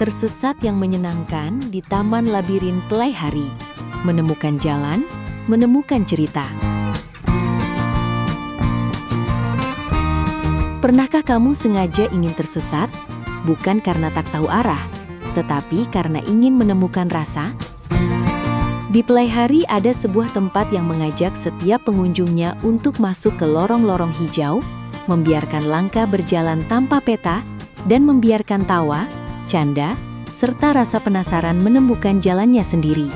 Tersesat yang menyenangkan di Taman Labirin Pelaihari. Menemukan jalan, menemukan cerita. Pernahkah kamu sengaja ingin tersesat? Bukan karena tak tahu arah, tetapi karena ingin menemukan rasa? Di Pelaihari ada sebuah tempat yang mengajak setiap pengunjungnya untuk masuk ke lorong-lorong hijau, membiarkan langkah berjalan tanpa peta, dan membiarkan tawa, canda, serta rasa penasaran menemukan jalannya sendiri.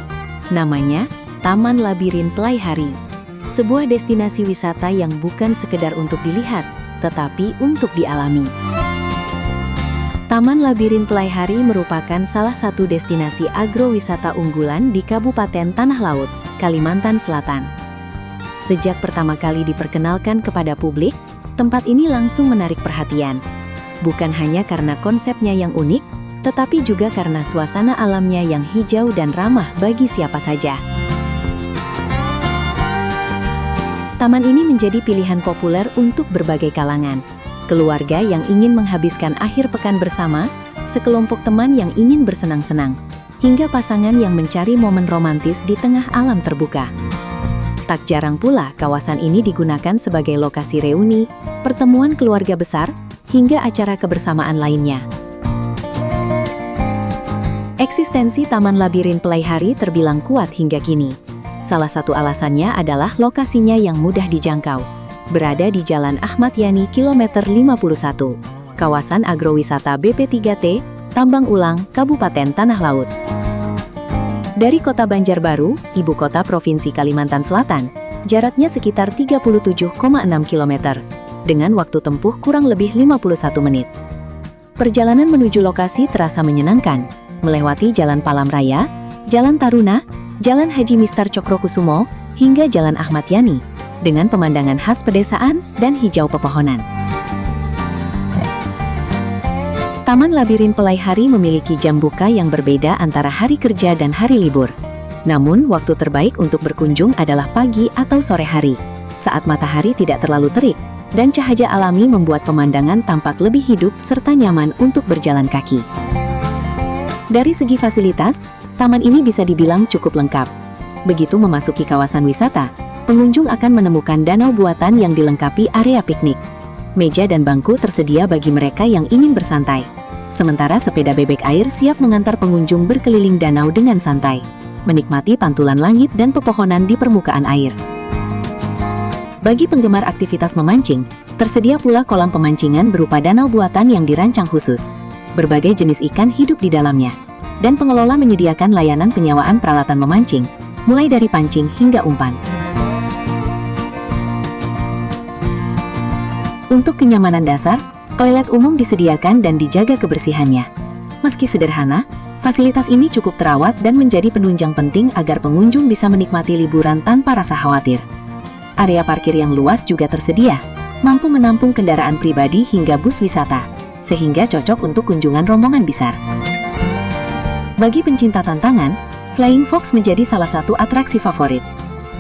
Namanya Taman Labirin Pelaihari, sebuah destinasi wisata yang bukan sekedar untuk dilihat, tetapi untuk dialami. Taman Labirin Pelaihari merupakan salah satu destinasi agrowisata unggulan di Kabupaten Tanah Laut, Kalimantan Selatan. Sejak pertama kali diperkenalkan kepada publik, tempat ini langsung menarik perhatian. Bukan hanya karena konsepnya yang unik, tetapi juga karena suasana alamnya yang hijau dan ramah bagi siapa saja. Taman ini menjadi pilihan populer untuk berbagai kalangan. Keluarga yang ingin menghabiskan akhir pekan bersama, sekelompok teman yang ingin bersenang-senang, hingga pasangan yang mencari momen romantis di tengah alam terbuka. Tak jarang pula kawasan ini digunakan sebagai lokasi reuni, pertemuan keluarga besar, hingga acara kebersamaan lainnya. Eksistensi Taman Labirin Pelaihari terbilang kuat hingga kini. Salah satu alasannya adalah lokasinya yang mudah dijangkau. Berada di Jalan Ahmad Yani kilometer 51, kawasan agrowisata BP3T, Tambang Ulang, Kabupaten Tanah Laut. Dari kota Banjarbaru, ibu kota Provinsi Kalimantan Selatan, jaraknya sekitar 37,6 km, dengan waktu tempuh kurang lebih 51 menit. Perjalanan menuju lokasi terasa menyenangkan, melewati Jalan Palam Raya, Jalan Taruna, Jalan Haji Mistar Cokrokusumo, hingga Jalan Ahmad Yani, dengan pemandangan khas pedesaan dan hijau pepohonan. Taman Labirin Pelaihari memiliki jam buka yang berbeda antara hari kerja dan hari libur. Namun, waktu terbaik untuk berkunjung adalah pagi atau sore hari, saat matahari tidak terlalu terik, dan cahaya alami membuat pemandangan tampak lebih hidup serta nyaman untuk berjalan kaki. Dari segi fasilitas, taman ini bisa dibilang cukup lengkap. Begitu memasuki kawasan wisata, pengunjung akan menemukan danau buatan yang dilengkapi area piknik. Meja dan bangku tersedia bagi mereka yang ingin bersantai. Sementara sepeda bebek air siap mengantar pengunjung berkeliling danau dengan santai, menikmati pantulan langit dan pepohonan di permukaan air. Bagi penggemar aktivitas memancing, tersedia pula kolam pemancingan berupa danau buatan yang dirancang khusus. Berbagai jenis ikan hidup di dalamnya, dan pengelola menyediakan layanan penyewaan peralatan memancing, mulai dari pancing hingga umpan. Untuk kenyamanan dasar, toilet umum disediakan dan dijaga kebersihannya. Meski sederhana, fasilitas ini cukup terawat dan menjadi penunjang penting agar pengunjung bisa menikmati liburan tanpa rasa khawatir. Area parkir yang luas juga tersedia, mampu menampung kendaraan pribadi hingga bus wisata, sehingga cocok untuk kunjungan rombongan besar. Bagi pencinta tantangan, Flying Fox menjadi salah satu atraksi favorit.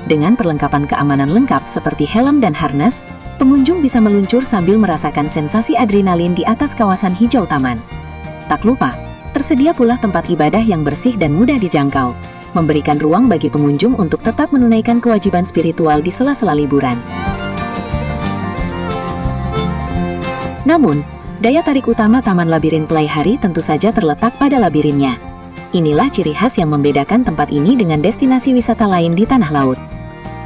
Dengan perlengkapan keamanan lengkap seperti helm dan harness, pengunjung bisa meluncur sambil merasakan sensasi adrenalin di atas kawasan hijau taman. Tak lupa, tersedia pula tempat ibadah yang bersih dan mudah dijangkau, memberikan ruang bagi pengunjung untuk tetap menunaikan kewajiban spiritual di sela-sela liburan. Namun, daya tarik utama Taman Labirin Pelaihari tentu saja terletak pada labirinnya. Inilah ciri khas yang membedakan tempat ini dengan destinasi wisata lain di Tanah Laut.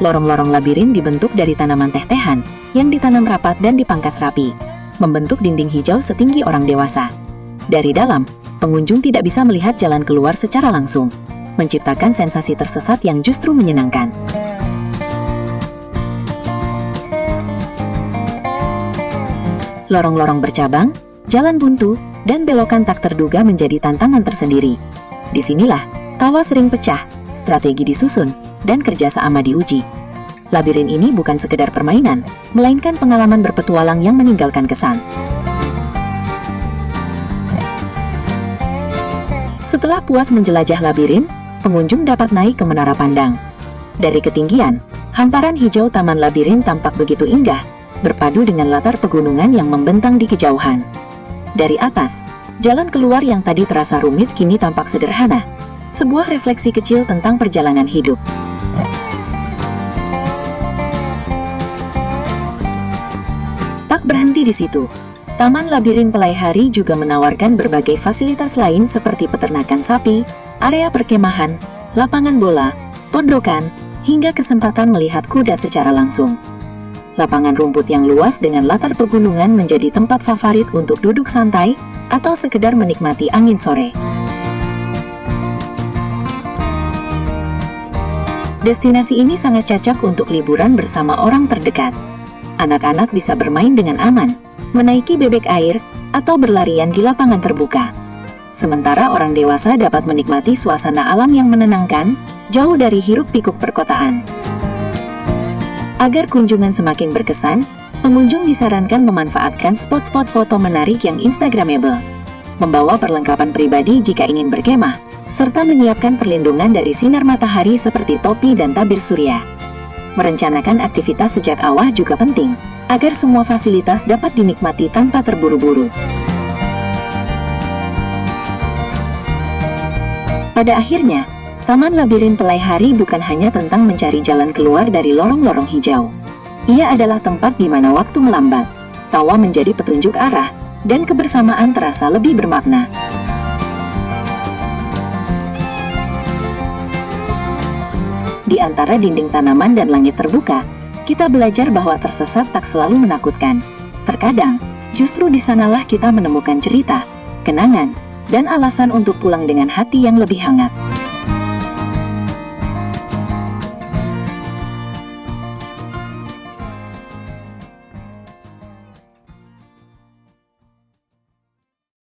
Lorong-lorong labirin dibentuk dari tanaman teh-tehan yang ditanam rapat dan dipangkas rapi, membentuk dinding hijau setinggi orang dewasa. Dari dalam, pengunjung tidak bisa melihat jalan keluar secara langsung, menciptakan sensasi tersesat yang justru menyenangkan. Lorong-lorong bercabang, jalan buntu, dan belokan tak terduga menjadi tantangan tersendiri. Disinilah, tawa sering pecah, strategi disusun, dan kerjasama diuji. Labirin ini bukan sekedar permainan, melainkan pengalaman berpetualang yang meninggalkan kesan. Setelah puas menjelajah labirin, pengunjung dapat naik ke menara pandang. Dari ketinggian, hamparan hijau Taman Labirin tampak begitu indah, berpadu dengan latar pegunungan yang membentang di kejauhan. Dari atas, Jalan keluar yang tadi terasa rumit kini tampak sederhana. Sebuah refleksi kecil tentang perjalanan hidup. Tak berhenti di situ. Taman Labirin Pelai Hari juga menawarkan berbagai fasilitas lain seperti peternakan sapi, area perkemahan, lapangan bola, pondokan, hingga kesempatan melihat kuda secara langsung. Lapangan rumput yang luas dengan latar pegunungan menjadi tempat favorit untuk duduk santai atau sekedar menikmati angin sore. Destinasi ini sangat cocok untuk liburan bersama orang terdekat. Anak-anak bisa bermain dengan aman, menaiki bebek air, atau berlarian di lapangan terbuka. Sementara orang dewasa dapat menikmati suasana alam yang menenangkan, jauh dari hiruk-pikuk perkotaan. Agar kunjungan semakin berkesan, pengunjung disarankan memanfaatkan spot-spot foto menarik yang instagramable, membawa perlengkapan pribadi jika ingin berkemah, serta menyiapkan perlindungan dari sinar matahari seperti topi dan tabir surya. Merencanakan aktivitas sejak awal juga penting, agar semua fasilitas dapat dinikmati tanpa terburu-buru. Pada akhirnya, Taman Labirin Pelai Hari bukan hanya tentang mencari jalan keluar dari lorong-lorong hijau. Ia adalah tempat di mana waktu melambat, tawa menjadi petunjuk arah, dan kebersamaan terasa lebih bermakna. Di antara dinding tanaman dan langit terbuka, kita belajar bahwa tersesat tak selalu menakutkan. Terkadang, justru di sanalah kita menemukan cerita, kenangan, dan alasan untuk pulang dengan hati yang lebih hangat.